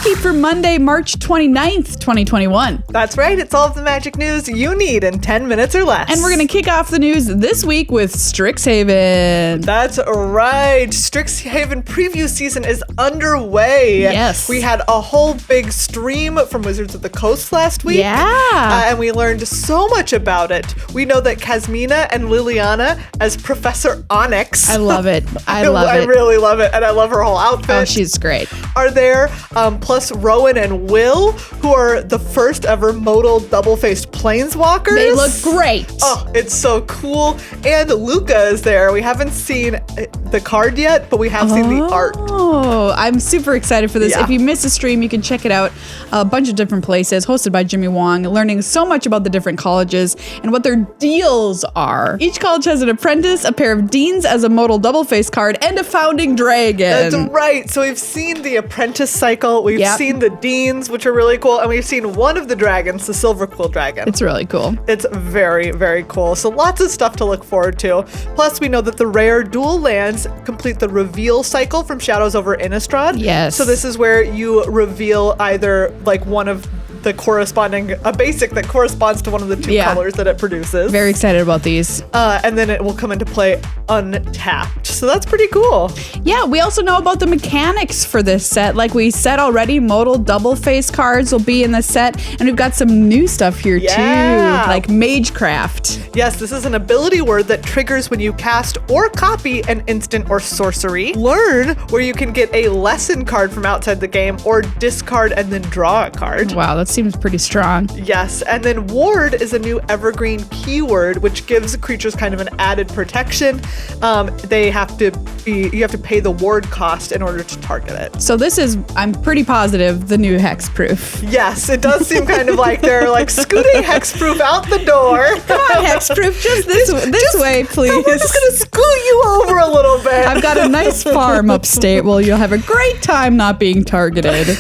Upkeep for Monday, March 29th, 2021. That's right. It's all of the magic news you need in 10 minutes or less. And we're going to kick off the news this week with Strixhaven. That's right. Strixhaven preview season is underway. Yes. We had a whole big stream from Wizards of the Coast last week. Yeah. And we learned so much about it. We know that Kasmina and Liliana as Professor Onyx. I love it. I love it. I really love it. And I love her whole outfit. Oh, she's great. Are there, plus Rowan and Will, who are the first ever modal double-faced planeswalkers. They look great. Oh, it's so cool. And Luca is there. We haven't seen the card yet, but we have seen the art. Oh, I'm super excited for this. Yeah. If you missed a stream, you can check it out a bunch of different places, hosted by Jimmy Wong, learning so much about the different colleges and what their deals are. Each college has an apprentice, a pair of deans as a modal double-face card, and a founding dragon. That's right. So we've seen the apprentice cycle. We've seen the deans, which are really cool. And we've seen one of the dragons, the Silver Quill Dragon. It's really cool. It's very, very cool. So lots of stuff to look forward to. Plus, we know that the rare dual lands complete the reveal cycle from Shadows over Innistrad. Yes. So this is where you reveal either like one of the corresponding, a basic that corresponds to one of the two colors that it produces. Very excited about these. And then it will come into play untapped. So that's pretty cool. Yeah, we also know about the mechanics for this set. Like we said already, modal double face cards will be in the set. And we've got some new stuff here too, like Magecraft. Yes, this is an ability word that triggers when you cast or copy an instant or sorcery. Learn, where you can get a lesson card from outside the game or discard and then draw a card. Wow, that seems pretty strong. Yes, and then ward is a new evergreen keyword, which gives creatures kind of an added protection. You have to pay the ward cost in order to target it. So this is, I'm pretty positive, the new hexproof. Yes, it does seem kind of like they're like scooting hexproof out the door. Come on, hexproof, just this way, please. We're just gonna scoot you over a little bit. I've got a nice farm upstate. Well, you'll have a great time not being targeted.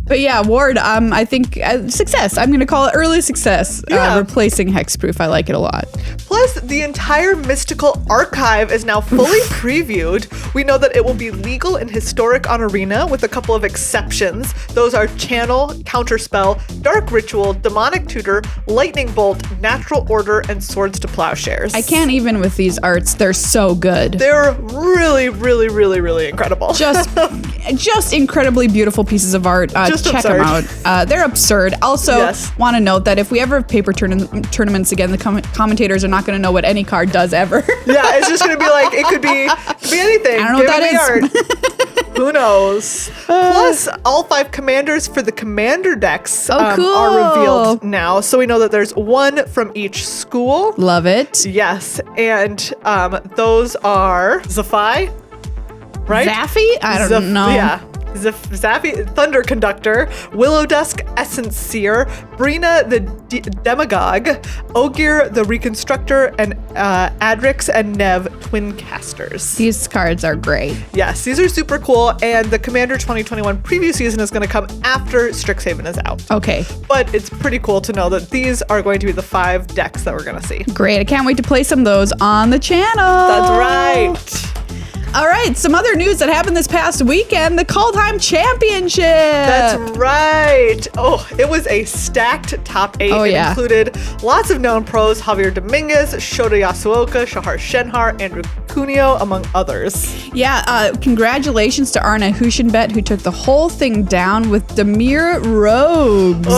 But yeah, ward, I think success. I'm going to call it early success. Replacing hexproof. I like it a lot. Plus, the entire mystical archive is now fully previewed. We know that it will be legal and historic on Arena with a couple of exceptions. Those are Channel, Counterspell, Dark Ritual, Demonic Tutor, Lightning Bolt, Natural Order, and Swords to Plowshares. I can't even with these arts. They're so good. They're really, really, really, really incredible. Just incredibly beautiful pieces of art. Check them out. They're absurd. Also, want to note that if we ever have paper tournaments again, the commentators are not going to know what any card does ever. Yeah, it's just going to be like, it could be anything. I don't know what that is. Who knows? Plus, all 5 commanders for the commander decks cool. are revealed now. So we know that there's one from each school. Love it. Yes, and those are Zafai, right? Zaffy? I don't know. Yeah. Zaffy, Thunder Conductor, Willow Dusk, Essence Seer, Brina the Demagogue, Ogier the Reconstructor, and Adrix and Nev Twin Casters. These cards are great. Yes, these are super cool, and the Commander 2021 preview season is going to come after Strixhaven is out. Okay. But it's pretty cool to know that these are going to be the 5 decks that we're going to see. Great. I can't wait to play some of those on the channel. That's right. All right, some other news that happened this past weekend, the Kaldheim Championship. That's right. Oh, it was a stacked top 8. Oh, it yeah. included lots of known pros, Javier Dominguez, Shota Yasuoka, Shahar Shenhar, Andrew Cuneo, among others. Yeah, congratulations to Arna Hushenbet, who took the whole thing down with Demir Rogues.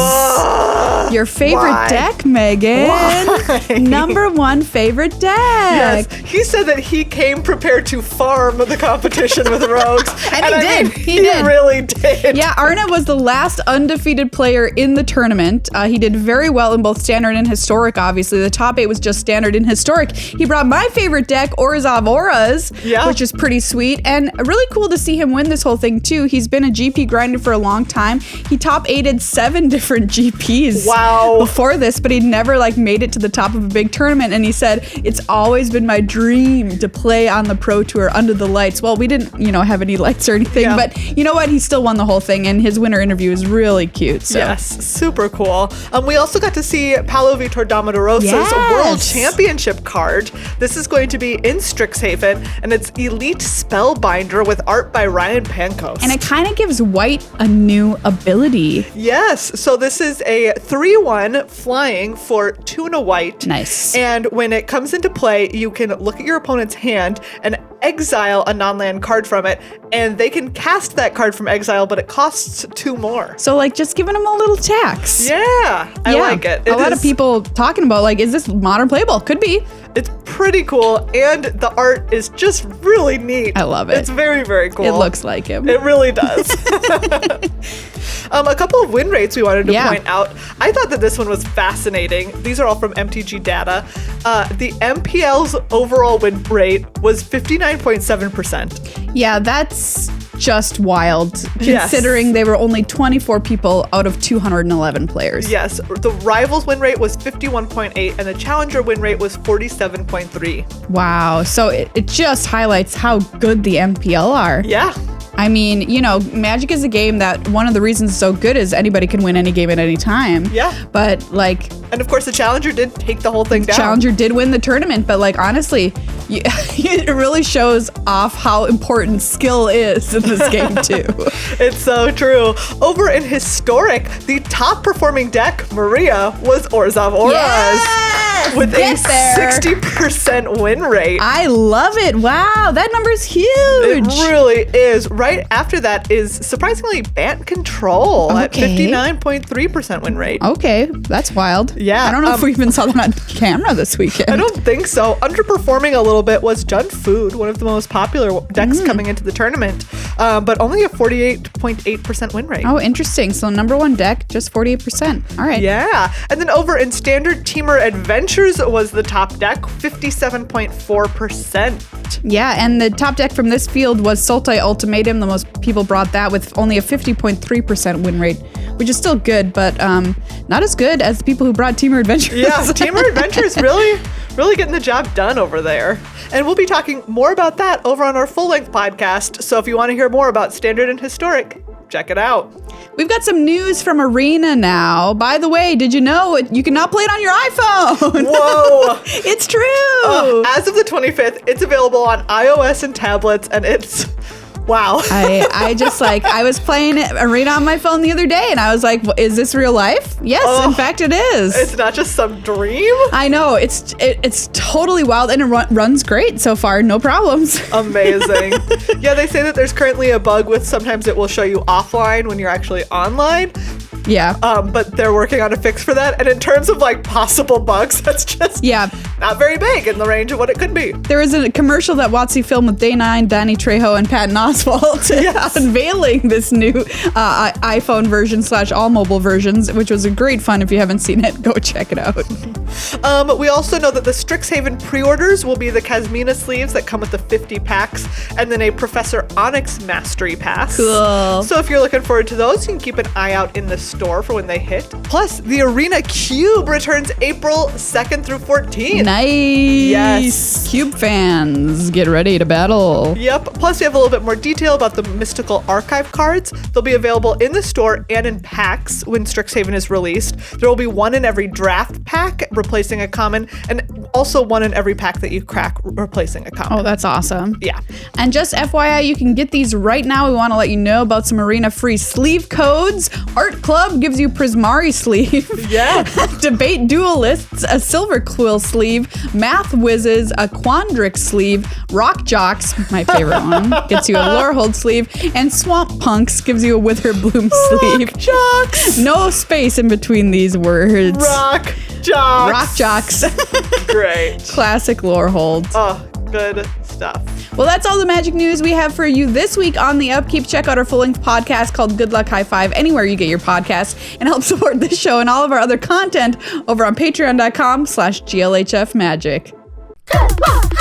Your favorite deck, Megan. Why? Number 1 favorite deck. Yes, he said that he came prepared to farm the competition with Rogues. And he did. He really did. Yeah, Arna was the last undefeated player in the tournament. He did very well in both Standard and Historic, obviously. The top 8 was just Standard and Historic. He brought my favorite deck, Orzhov Auras, which is pretty sweet. And really cool to see him win this whole thing, too. He's been a GP grinder for a long time. He top 8'd 7 different GPs before this, but he'd never made it to the top of a big tournament. And he said, it's always been my dream to play on the Pro Tour under the lights. Well, we didn't, have any lights or anything, but you know what? He still won the whole thing, and his winner interview is really cute. So. Yes, super cool. We also got to see Paulo Vitor Domodorosa's World Championship card. This is going to be in Strixhaven. Strixhaven, and it's Elite Spellbinder with art by Ryan Pankos. And it kind of gives white a new ability. Yes, so this is a 3/1 flying for 2 and a white. Nice. And when it comes into play, you can look at your opponent's hand and exile a non-land card from it, and they can cast that card from exile, but it costs 2 more. So like just giving them a little tax. Yeah, I like it. A lot of people talking about like, is this modern playable? Could be. It's pretty cool, and the art is just really neat. I love it. It's very, very cool. It looks like him. It really does. A couple of win rates we wanted to point out. I thought that this one was fascinating. These are all from MTG data. The MPL's overall win rate was 59.7%. Yeah, that's just wild, considering they were only 24 people out of 211 players. Yes, the Rivals win rate was 51.8 and the Challenger win rate was 47.3. Wow, so it just highlights how good the MPL are. Yeah. I mean, you know, Magic is a game that one of the reasons it's so good is anybody can win any game at any time. Yeah. But like... And of course the Challenger did take the whole thing down. Challenger did win the tournament, but like honestly, it really shows off how important skill is in this game too. It's so true. Over in Historic, the top performing deck, Maria, was Orzhov Auras. Yes! With a 60% win rate. I love it. Wow, that number is huge. It really is. Right after that is surprisingly Bant Control at 59.3% win rate. Okay, that's wild. Yeah. I don't know if we even saw that on camera this weekend. I don't think so. Underperforming a little bit was Jund Food, one of the most popular decks coming into the tournament, but only a 48.8% win rate. Oh, interesting. So number one deck, just 48%. All right. Yeah. And then over in Standard Teamer Adventures was the top deck, 57.4%. Yeah, and the top deck from this field was Sultai Ultimatum. The most people brought that with only a 50.3% win rate, which is still good, but not as good as the people who brought Teamer Adventures. Yeah, Teamer Adventures really getting the job done over there. And we'll be talking more about that over on our full-length podcast. So if you want to hear more about Standard and Historic, check it out. We've got some news from Arena now. By the way, did you know you can now play it on your iPhone? Whoa. It's true. As of the 25th, it's available on iOS and tablets, and it's... Wow. I just like, I was playing Arena on my phone the other day and I was like, well, is this real life? Yes, in fact it is. It's not just some dream. I know, it's totally wild and it runs great so far, no problems. Amazing. Yeah, they say that there's currently a bug with sometimes it will show you offline when you're actually online. Yeah. But they're working on a fix for that. And in terms of like possible bugs, that's just not very big in the range of what it could be. There was a commercial that WotC filmed with Day9, Danny Trejo, and Patton Oswalt unveiling this new iPhone version / all mobile versions, which was a great fun. If you haven't seen it, go check it out. We also know that the Strixhaven pre-orders will be the Kasmina sleeves that come with the 50 packs and then a Professor Onyx Mastery Pass. Cool. So if you're looking forward to those, you can keep an eye out in the store for when they hit. Plus, the Arena Cube returns April 2nd through 14th. Nice. Yes. Cube fans, get ready to battle. Yep. Plus, we have a little bit more detail about the Mystical Archive cards. They'll be available in the store and in packs when Strixhaven is released. There will be one in every draft pack, replacing a common, and also one in every pack that you crack, replacing a common. Oh, that's awesome. Yeah. And just FYI, you can get these right now. We want to let you know about some Arena free sleeve codes. Art Club gives you Prismari sleeve. Yeah. Debate Duelists, a Silver Quill sleeve. Math Whizzes, a Quandrix sleeve. Rock Jocks, my favorite one, gets you a Lorehold sleeve. And Swamp Punks gives you a Witherbloom sleeve. Rock Jocks. No space in between these words. Rock Jocks. Rock Jocks. Great. Classic Lorehold. Oh, good stuff. Well, that's all the Magic news we have for you this week on the Upkeep. Check out our full-length podcast called Good Luck High Five anywhere you get your podcasts, and help support this show and all of our other content over on patreon.com/GLHFMagic. Good luck.